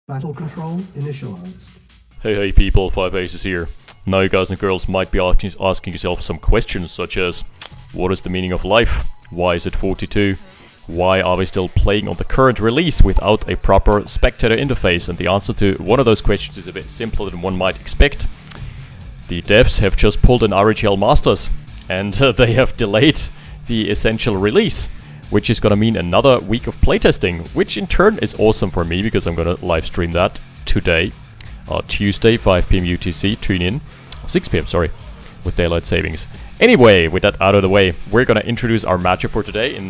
Battle control initialized. Hey people, 5 Aces here. Now you guys and girls might be asking yourself some questions such as, what is the meaning of life? Why is it 42? Why are we still playing on the current release without a proper spectator interface? And the answer to one of those questions is a bit simpler than one might expect. The devs have just pulled an RHL Masters and they have delayed the essential release, which is gonna mean another week of playtesting, which in turn is awesome for me because I'm gonna live stream that today, Tuesday, 5 PM UTC, tune in, 6 PM, sorry, with daylight savings. Anyway, with that out of the way, we're gonna introduce our matchup for today in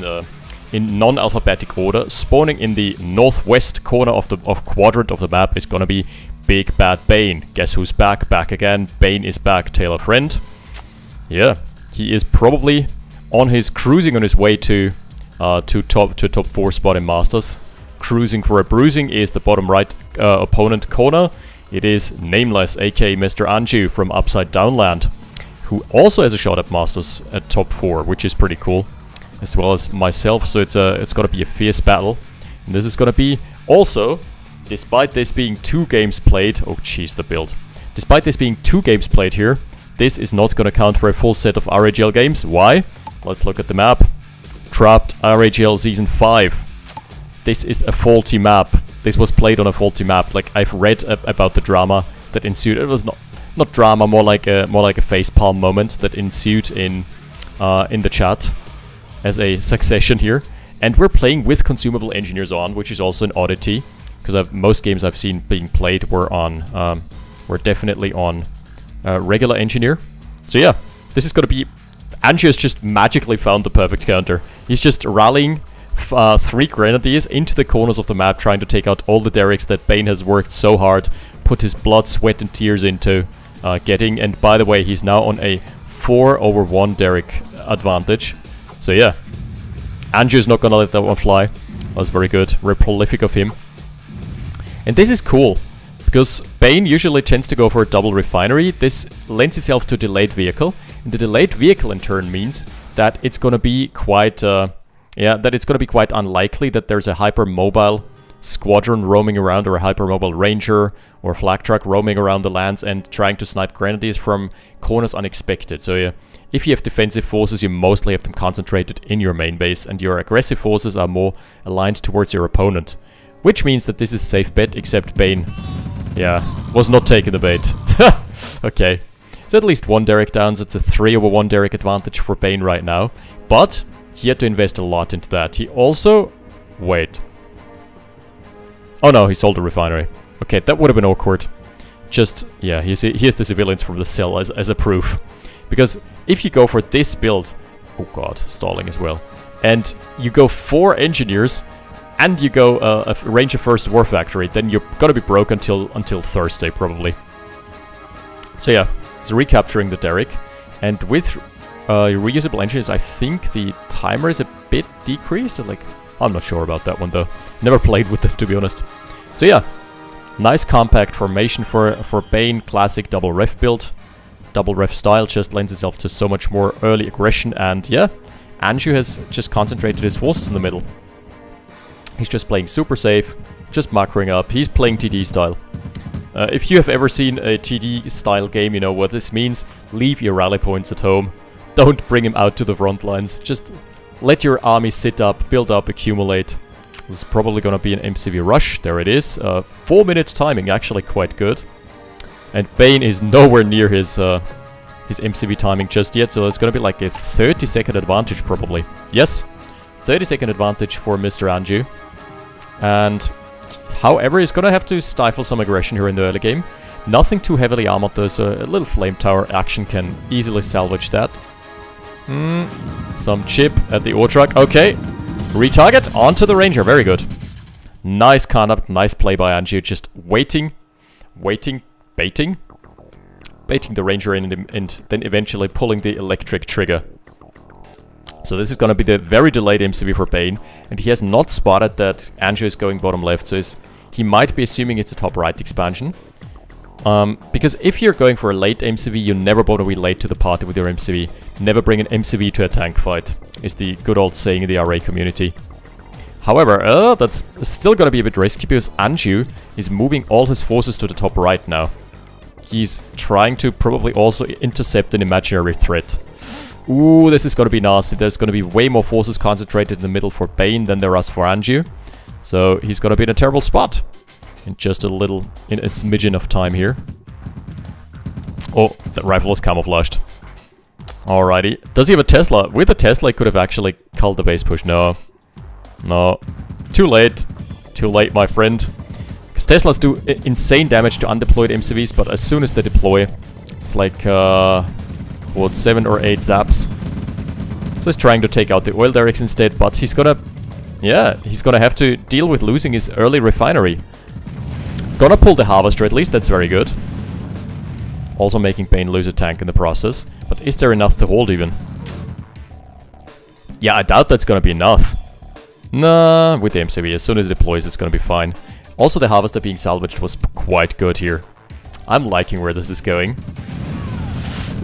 non-alphabetic order. Spawning in the northwest corner of the quadrant of the map is gonna be BigBadBain. Guess who's back? Back again. Bane is back, Taylor friend. Yeah, he is probably cruising on his way to top 4 spot in Masters. Cruising for a bruising is the bottom right opponent corner. It is Nameless, aka Mr. Anjew from Upside Downland, who also has a shot at Masters at top 4, which is pretty cool, as well as myself. So it's gonna be a fierce battle, and this is gonna be also, despite this being 2 games played. Oh jeez, the build. Despite this being 2 games played here, this is not gonna count for a full set of RHL games. Why? Let's look at the map. Trapped RHL Season 5. This is a faulty map. This was played on a faulty map. Like, I've read about the drama that ensued. It was not drama, more like a facepalm moment that ensued in the chat as a succession here. And we're playing with consumable engineers on, which is also an oddity, because most games I've seen being played were definitely on regular engineer. So yeah, this is gonna be. Anjew has just magically found the perfect counter. He's just rallying 3 grenadiers into the corners of the map, trying to take out all the derricks that Bane has worked so hard, put his blood, sweat and tears into getting. And by the way, he's now on a 4/1 derrick advantage. So yeah, Anjew's not gonna let that one fly. That was very good, very prolific of him. And this is cool, because Bane usually tends to go for a double refinery. This lends itself to delayed vehicle. And the delayed vehicle in turn means that it's gonna be quite unlikely that there's a hypermobile squadron roaming around, or a hypermobile ranger or flak truck roaming around the lands and trying to snipe grenadiers from corners unexpected. So yeah, if you have defensive forces, you mostly have them concentrated in your main base, and your aggressive forces are more aligned towards your opponent. Which means that this is safe bet, except Bane, yeah, was not taking the bait. Okay. So at least 1 derrick down, so it's a 3/1 derrick advantage for Bane right now. But he had to invest a lot into that. He also... Wait. Oh no, he sold a refinery. Okay, that would have been awkward. Just, yeah, here's the civilians from the cell as a proof. Because if you go for this build... Oh god, stalling as well. And you go 4 engineers, and you go a range of first war factory, then you're gonna be broke until Thursday, probably. So yeah. It's recapturing the derrick, and with reusable engines, I think the timer is a bit decreased. Like, I'm not sure about that one though. Never played with them, to be honest. So yeah, nice compact formation for Bane. Classic double ref build, double ref style just lends itself to so much more early aggression. And yeah, Anjew has just concentrated his forces in the middle. He's just playing super safe, just macroing up. He's playing TD style. If you have ever seen a TD style game, you know what this means. Leave your rally points at home. Don't bring him out to the front lines. Just let your army sit up, build up, accumulate. This is probably gonna be an MCV rush. There it is. 4-minute timing, actually quite good. And Bane is nowhere near his MCV timing just yet, so it's gonna be like a 30-second advantage probably. Yes, 30-second advantage for Mr. Anjew. And... however, he's gonna have to stifle some aggression here in the early game. Nothing too heavily armored though, so a little flame tower action can easily salvage that. Some chip at the ore truck. Okay, retarget onto the ranger. Very good. Nice conduct, nice play by Anjew. Just baiting the ranger in and then eventually pulling the electric trigger. So this is gonna be the very delayed MCV for Bane, and he has not spotted that Anjew is going bottom left, so he might be assuming it's a top right expansion. Because if you're going for a late MCV, you never want to be late to the party with your MCV. Never bring an MCV to a tank fight, is the good old saying in the RA community. However, that's still gonna be a bit risky because Anjew is moving all his forces to the top right now. He's trying to probably also intercept an imaginary threat. Ooh, this is gonna be nasty. There's gonna be way more forces concentrated in the middle for Bane than there is for Anjew. So he's gonna be in a terrible spot. In just a smidgen of time here. Oh, that rifle was camouflaged. Alrighty. Does he have a Tesla? With a Tesla, he could have actually culled the base push. No. No. Too late. Too late, my friend. Because Teslas do insane damage to undeployed MCVs, but as soon as they deploy, it's like, what, 7 or 8 zaps. So he's trying to take out the oil derricks instead, but he's gonna... Yeah, he's gonna have to deal with losing his early refinery. Gonna pull the harvester at least, that's very good. Also making Bane lose a tank in the process. But is there enough to hold even? Yeah, I doubt that's gonna be enough. Nah, with the MCV, as soon as it deploys, it's gonna be fine. Also, the harvester being salvaged was quite good here. I'm liking where this is going.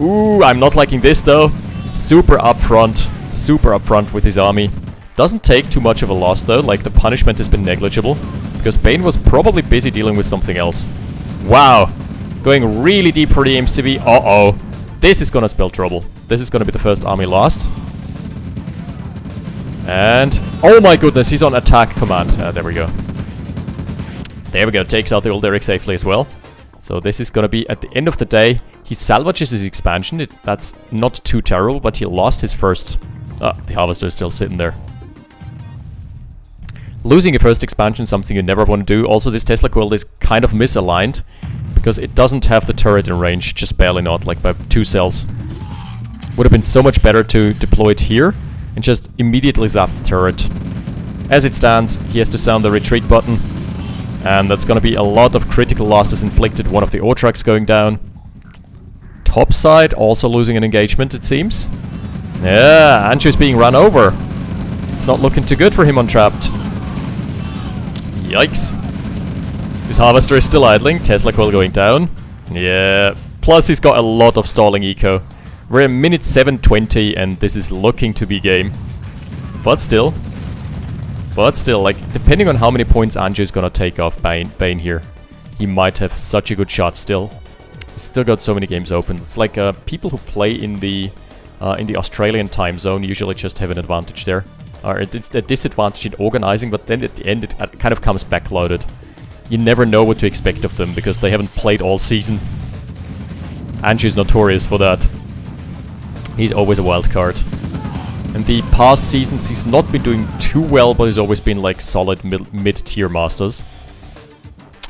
Ooh, I'm not liking this though. Super upfront with his army. Doesn't take too much of a loss though, like the punishment has been negligible. Because Bane was probably busy dealing with something else. Wow. Going really deep for the MCV. Uh-oh. This is gonna spell trouble. This is gonna be the first army lost. And... oh my goodness, he's on attack command. There we go. There we go. Takes out the old Derrick safely as well. So this is gonna be, at the end of the day, he salvages his expansion. That's not too terrible, but he lost his first... the harvester is still sitting there. Losing a first expansion is something you never want to do. Also, this Tesla coil is kind of misaligned because it doesn't have the turret in range, just barely not, like by 2 cells. Would have been so much better to deploy it here and just immediately zap the turret. As it stands, he has to sound the retreat button, and that's gonna be a lot of critical losses inflicted. One of the ore trucks going down. Top side also losing an engagement, it seems. Yeah, Anjew's being run over. It's not looking too good for him on Trapped. Yikes. His harvester is still idling. Tesla coil going down. Yeah. Plus he's got a lot of stalling eco. We're at minute 7:20 and this is looking to be game. But still, like, depending on how many points Anjew is gonna take off Bane here, he might have such a good shot still. He's still got so many games open. It's like people who play in the Australian time zone usually just have an advantage there. Or it's a disadvantage in organizing, but then at the end it kind of comes backloaded. You never know what to expect of them, because they haven't played all season. Anjew is notorious for that. He's always a wild card. In the past seasons he's not been doing too well, but he's always been like solid mid-tier masters.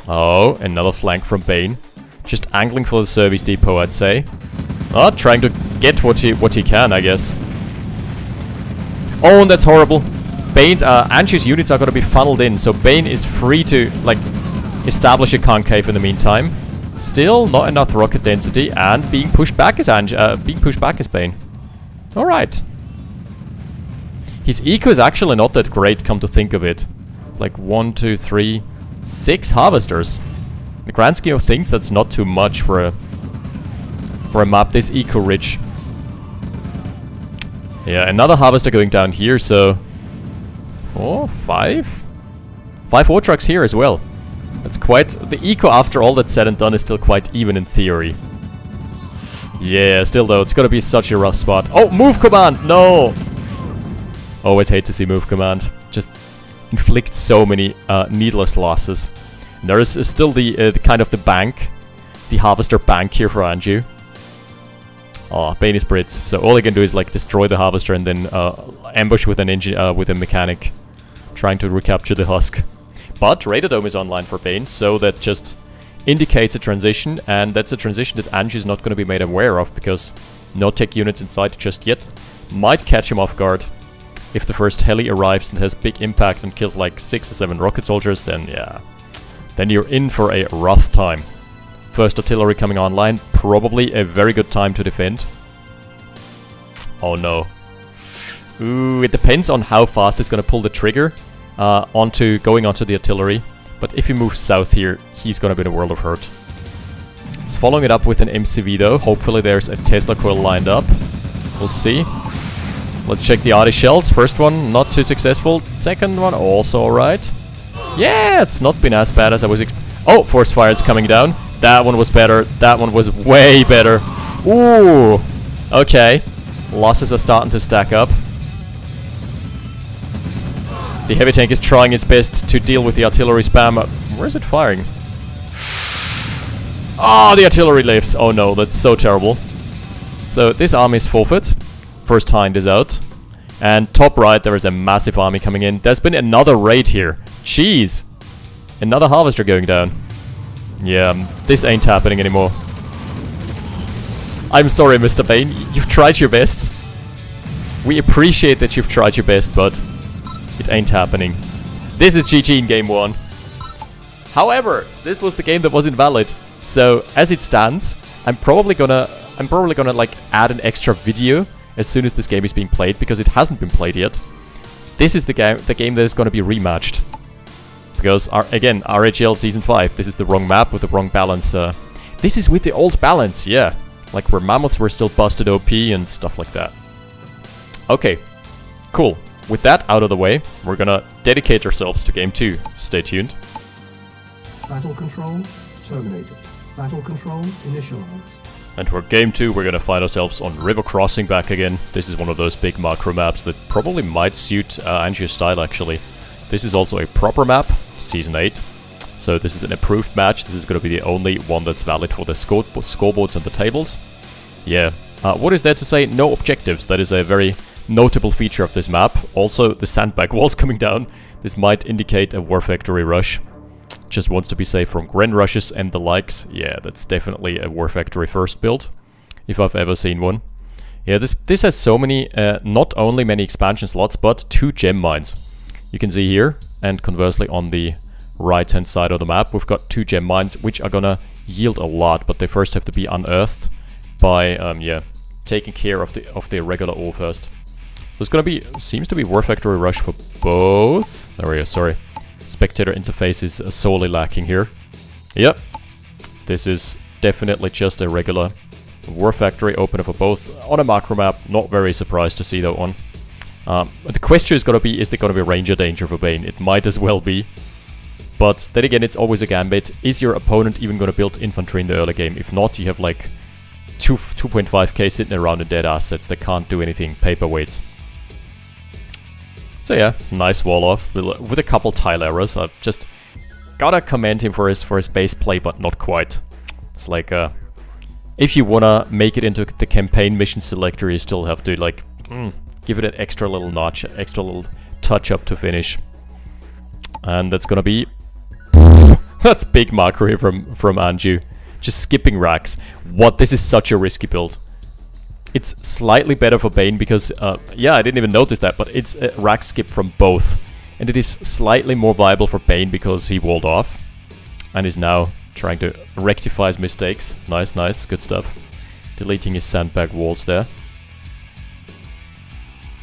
Oh, another flank from Bane. Just angling for the service depot, I'd say. Trying to get what he can, I guess. Oh, and that's horrible. Bane's, Anjew's units are gonna be funneled in, so Bane is free to, like, establish a concave in the meantime. Still not enough rocket density, and being pushed back is Bane. Alright. His eco is actually not that great, come to think of it. Like 1, 2, 3, 6 harvesters. In the grand scheme of things, that's not too much for a map this eco-rich. Yeah, another harvester going down here, so... 4, 5? 5 ore trucks here as well. That's quite... The eco, after all that's said and done, is still quite even in theory. Yeah, still though, it's gonna be such a rough spot. Oh, move command! No! Always hate to see move command. Just inflict so many needless losses. And there is still the kind of the bank. The harvester bank here for Anjew. Oh, Bane is Brits, so all he can do is like destroy the harvester and then ambush with an engine, with a mechanic, trying to recapture the husk. But Radar Dome is online for Bane, so that just indicates a transition, and that's a transition that Anjew is not going to be made aware of because no tech units inside just yet. Might catch him off guard. If the first heli arrives and has big impact and kills like 6 or 7 rocket soldiers, then yeah, then you're in for a rough time. First artillery coming online, probably a very good time to defend. Oh no. Ooh, it depends on how fast it's gonna pull the trigger going onto the artillery. But if he moves south here, he's gonna be in a world of hurt. He's following it up with an MCV though. Hopefully there's a Tesla coil lined up. We'll see. Let's check the arty shells. First one, not too successful. Second one, also alright. Yeah, it's not been as bad as I was oh, force fire is coming down. That one was better. That one was way better. Ooh. Okay. Losses are starting to stack up. The heavy tank is trying its best to deal with the artillery spam. Where is it firing? Oh, the artillery lives. Oh no, that's so terrible. So this army is forfeit. First hind is out. And top right, there is a massive army coming in. There's been another raid here. Jeez. Another harvester going down. Yeah, this ain't happening anymore. I'm sorry, Mr. Bain. You've tried your best. We appreciate that you've tried your best, but it ain't happening. This is GG in game 1. However, this was the game that was invalid. So, as it stands, I'm probably gonna like add an extra video as soon as this game is being played, because it hasn't been played yet. This is the game that is gonna be rematched. Because, again, RHL Season 5, this is the wrong map with the wrong balance. This is with the old balance, yeah. Like where mammoths were still busted OP and stuff like that. Okay, cool. With that out of the way, we're gonna dedicate ourselves to game 2. Stay tuned. Battle control terminated. Battle control initialized. And for game 2, we're gonna find ourselves on River Crossing back again. This is one of those big macro maps that probably might suit Anjew's style, actually. This is also a proper map, Season 8. So this is an approved match. This is gonna be the only one that's valid for the scoreboards and the tables. Yeah. What is there to say? No objectives. That is a very notable feature of this map. Also, the sandbag walls coming down. This might indicate a War Factory rush. Just wants to be safe from Gren rushes and the likes. Yeah, that's definitely a War Factory first build, if I've ever seen one. Yeah, this has so many, not only many expansion slots, but 2 gem mines. You can see here, and conversely on the right-hand side of the map, we've got 2 gem mines, which are gonna yield a lot, but they first have to be unearthed by, yeah, taking care of the regular ore first. So it's gonna be, seems to be War Factory rush for both. There we go, sorry. Spectator interface is sorely lacking here. Yep. This is definitely just a regular War Factory opener for both on a macro map. Not very surprised to see that one. The question is gonna be, is there gonna be Ranger danger for Bane? It might as well be. But then again, it's always a gambit. Is your opponent even gonna build infantry in the early game? If not, you have like 2.5k sitting around in dead assets that can't do anything, paperweights. So yeah, nice wall off with a couple tile errors. I've just gotta commend him for his base play, but not quite. It's like if you wanna make it into the campaign mission selector, you still have to like give it an extra little notch, extra little touch up to finish. And that's gonna be that's big macro here from Anjew. Just skipping racks. What? This is such a risky build. It's slightly better for Bane because, yeah, I didn't even notice that, but it's a rack skip from both. And it is slightly more viable for Bane because he walled off and is now trying to rectify his mistakes. Nice, nice, good stuff. Deleting his sandbag walls there.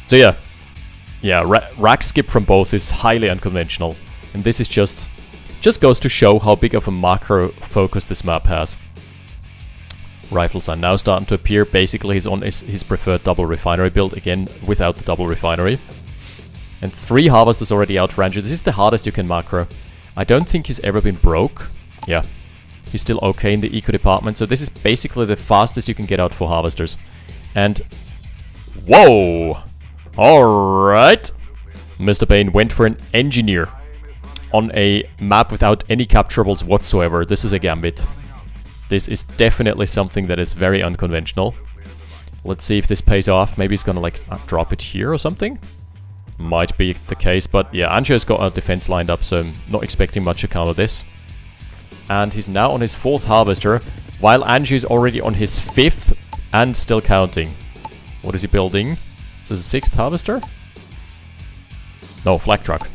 So yeah, rack skip from both is highly unconventional. And this is just goes to show how big of a macro focus this map has. Rifles are now starting to appear. Basically, he's on his preferred double refinery build, again, without the double refinery. And 3 harvesters already out for Anjew. This is the hardest you can macro. I don't think he's ever been broke. Yeah, he's still okay in the eco department. So this is basically the fastest you can get out for harvesters. And, whoa! Alright! Mr. Bane went for an engineer on a map without any capturables whatsoever. This is a gambit. This is definitely something that is very unconventional. Let's see if this pays off. Maybe he's gonna like drop it here or something. Might be the case, but yeah, Anjew has got a defense lined up, so I'm not expecting much to counter this. And he's now on his 4th harvester, while Anjew is already on his 5th and still counting. What is he building? Is this a 6th harvester? No, flak truck.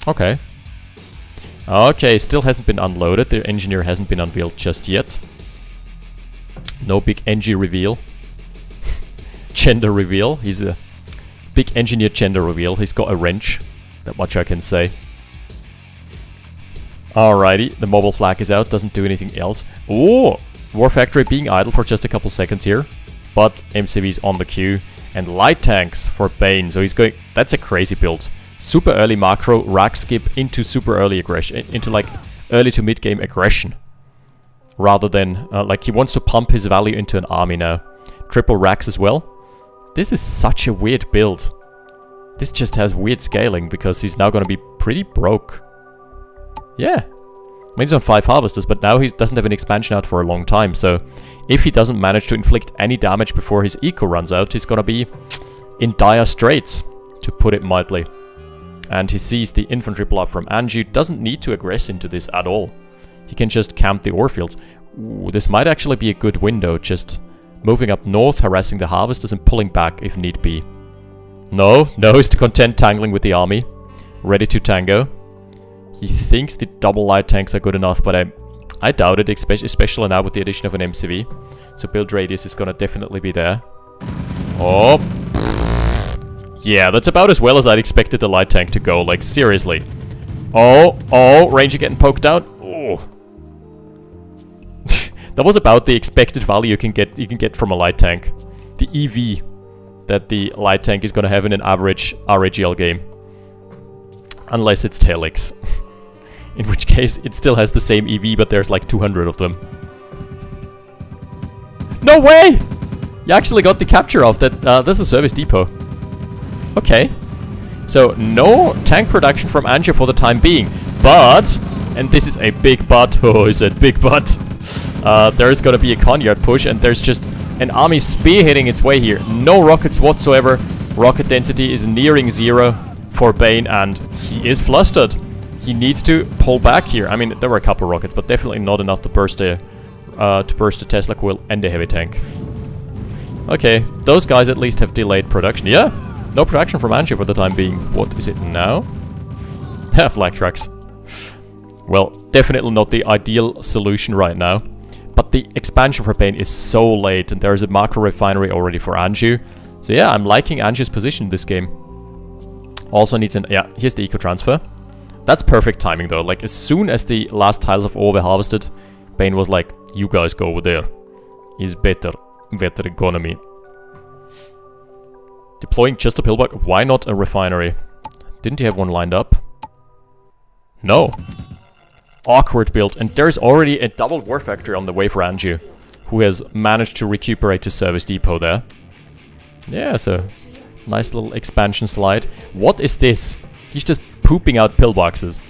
Okay. Okay, still hasn't been unloaded. The engineer hasn't been unveiled just yet. No big Anjew reveal. Gender reveal. He's a big engineer gender reveal. He's got a wrench. That much I can say. Alrighty, the mobile flag is out. Doesn't do anything else. Oh! War Factory being idle for just a couple seconds here. But MCV's on the queue. and light tanks for Bane. So he's going... That's a crazy build. Super early macro, rack skip into super early aggression, into like early to mid game aggression. Rather than, like he wants to pump his value into an army now. Triple racks as well. This is such a weird build. This just has weird scaling because he's now going to be pretty broke. Yeah. I mean, he's on 5 harvesters, but now he doesn't have an expansion out for a long time. So if he doesn't manage to inflict any damage before his eco runs out, he's going to be in dire straits, to put it mildly. And he sees the infantry bluff from Anjew. Doesn't need to aggress into this at all. He can just camp the ore field. Ooh, this might actually be a good window, just moving up north, harassing the harvesters and pulling back if need be. No, he's content tangling with the army. Ready to tango. He thinks the double light tanks are good enough, but I doubt it, especially now with the addition of an MCV. So build radius is gonna definitely be there. Oh. Yeah, that's about as well as I'd expected the light tank to go, like seriously. Oh, Ranger getting poked out. Oh. That was about the expected value you can get from a light tank. The EV that the light tank is gonna have in an average RAGL game. Unless it's Telix. In which case, it still has the same EV, but there's like 200 of them. No way! You actually got the capture of that. This is a service depot. Okay. So, no tank production from Anjew for the time being. But, and this is a big but. Oh, is it big but? There is going to be a Conyard push, and there's just an army spearheading its way here. No rockets whatsoever. Rocket density is nearing 0 for Bane, and he is flustered. He needs to pull back here. I mean, there were a couple of rockets, but definitely not enough to burst a Tesla coil and a heavy tank. Okay, those guys at least have delayed production. Yeah, no production from Anjew for the time being. What is it now? Flag trucks. Well, definitely not the ideal solution right now. But the expansion for Bane is so late, and there's a macro refinery already for Anjew. So yeah, I'm liking Anjew's position in this game. Also needs an... Yeah, here's the eco transfer. That's perfect timing though. Like, as soon as the last tiles of ore were harvested, Bane was like, you guys go over there. Is better economy. Deploying just a pillbox. Why not a refinery? Didn't he have one lined up? No. Awkward build. And there's already a double war factory on the way for Anjew, who has managed to recuperate his service depot there. Yeah, so nice little expansion slide. What is this? He's just pooping out pillboxes.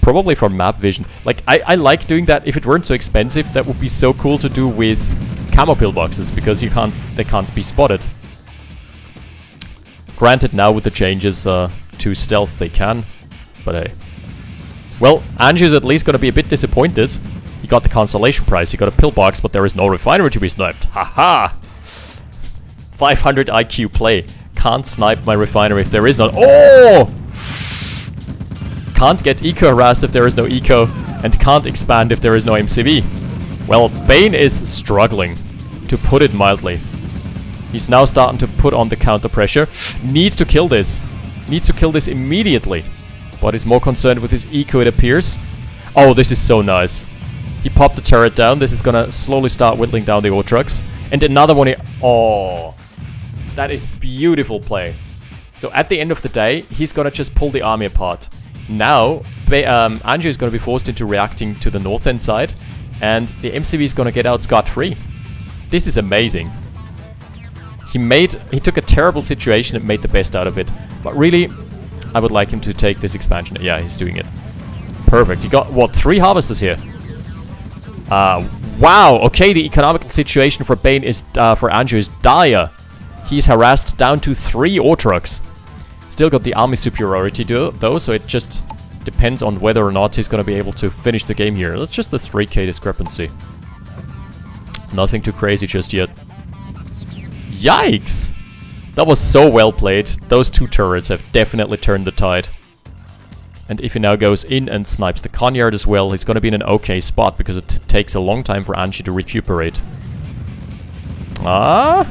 Probably for map vision. Like, I like doing that. If it weren't so expensive, that would be so cool to do with camo pillboxes, because they can't be spotted. Granted, now with the changes to stealth, they can. But hey. Well, Anjew's at least gonna be a bit disappointed. He got the consolation prize, he got a pillbox, but there is no refinery to be sniped. Haha! 500 IQ play. Can't snipe my refinery if there is none. Oh! Can't get eco harassed if there is no eco, and can't expand if there is no MCV. Well, Bane is struggling, to put it mildly. He's now starting to put on the counter pressure. Needs to kill this. Needs to kill this immediately. But is more concerned with his eco, it appears. Oh, this is so nice. He popped the turret down. This is gonna slowly start whittling down the ore trucks. And another one here. Oh, that is beautiful play. So at the end of the day, he's gonna just pull the army apart. Now, Anjew is gonna be forced into reacting to the north end side, and the MCV is gonna get out scot-free. This is amazing. He took a terrible situation and made the best out of it. But really, I would like him to take this expansion. Yeah, he's doing it. Perfect. He got, what, 3 harvesters here? Wow. Okay, the economical situation for Bane is, for Anjew is dire. He's harassed down to 3 ore trucks. Still got the army superiority though, so it just depends on whether or not he's going to be able to finish the game here. That's just a 3k discrepancy. Nothing too crazy just yet. Yikes! That was so well played. Those 2 turrets have definitely turned the tide. And if he now goes in and snipes the Conyard as well, he's going to be in an okay spot, because it takes a long time for Anjew to recuperate. Ah!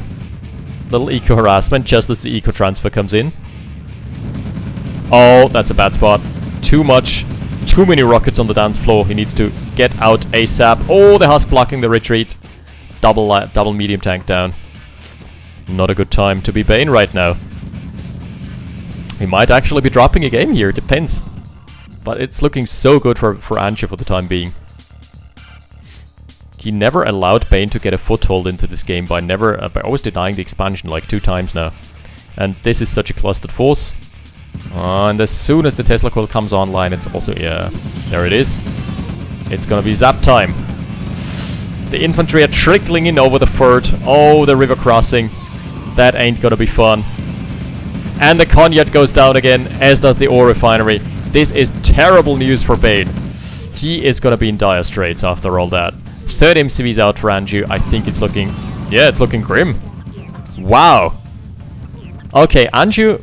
Little eco harassment just as the eco transfer comes in. Oh, that's a bad spot. Too much. Too many rockets on the dance floor. He needs to get out ASAP. Oh, the husk blocking the retreat. Double medium tank down. Not a good time to be Bane right now. He might actually be dropping a game here, it depends. But it's looking so good for Anjew for the time being. He never allowed Bane to get a foothold into this game by always denying the expansion like 2 times now. And this is such a clustered force. And as soon as the Tesla coil comes online, it's also, yeah, there it is. It's gonna be zap time. The infantry are trickling in over the fort. Oh, the river crossing. That ain't gonna be fun. And the Conyard goes down again, as does the ore refinery. This is terrible news for Bane. He is gonna be in dire straits after all that. 3rd MCV's out for Anjew. I think it's looking... yeah, it's looking grim. Wow. Okay, Anjew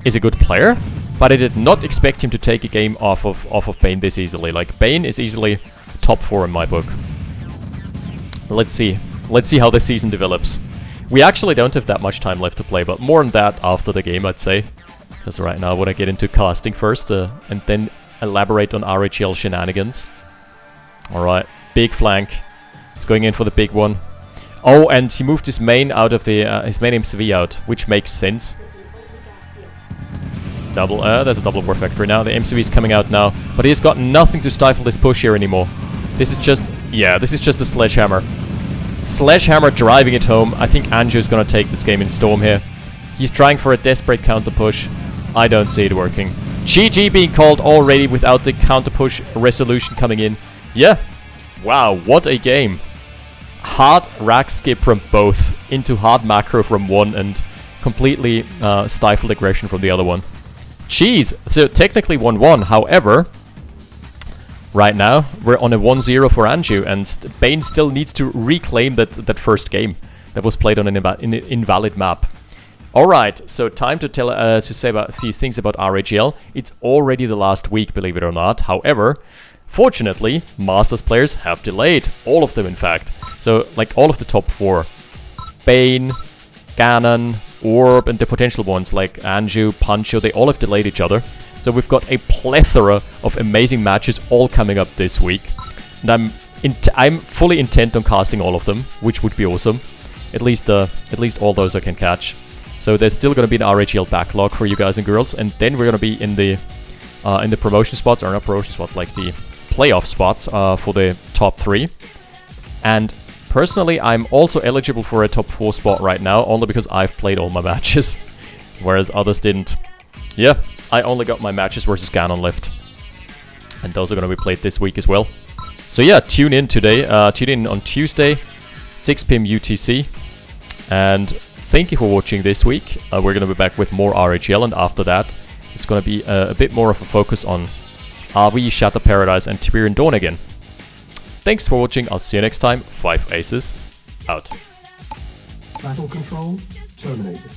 is a good player, but I did not expect him to take a game off of Bane this easily. Like, Bane is easily top 4 in my book. Let's see. Let's see how the season develops. We actually don't have that much time left to play, but more on that after the game, I'd say. Because right now I want to get into casting first, and then elaborate on RHL shenanigans. Alright, big flank. He's going in for the big one. Oh, and he moved his main out of the, his main MCV out, which makes sense. There's a double war factory now. The MCV is coming out now, but he's got nothing to stifle this push here anymore. This is just, yeah, this is just a sledgehammer. Sledgehammer driving it home. I think Anjew is going to take this game in storm here. He's trying for a desperate counter push. I don't see it working. GG being called already without the counter push resolution coming in. Yeah. Wow, what a game. Hard rack skip from both into hard macro from one and completely stifled aggression from the other one. Jeez, so technically 1-1. However, right now we're on a 1-0 for Anjew, and Bane still needs to reclaim that first game that was played on an invalid map. Alright, so time to say about a few things about RHL. It's already the last week, believe it or not. However, fortunately, Masters players have delayed. All of them, in fact. So, like, all of the top 4. Bane, Ganon, Orb, and the potential ones like Anjew, Pancho, they all have delayed each other. So we've got a plethora of amazing matches all coming up this week. And I'm fully intent on casting all of them, which would be awesome. At least all those I can catch. So there's still going to be an RHL backlog for you guys and girls, and then we're going to be in the promotion spots, or not promotion spots, like the playoff spots for the top 3. And personally, I'm also eligible for a top 4 spot right now, only because I've played all my matches, whereas others didn't. Yeah, I only got my matches versus Ganon left, and those are going to be played this week as well. So yeah, tune in today. Tune in on Tuesday, 6 PM UTC, and thank you for watching this week. We're going to be back with more RHL, and after that, it's going to be a bit more of a focus on RV, Shatter Paradise, and Tiberian Dawn again. Thanks for watching. I'll see you next time. 5 Aces out. Battle control terminated.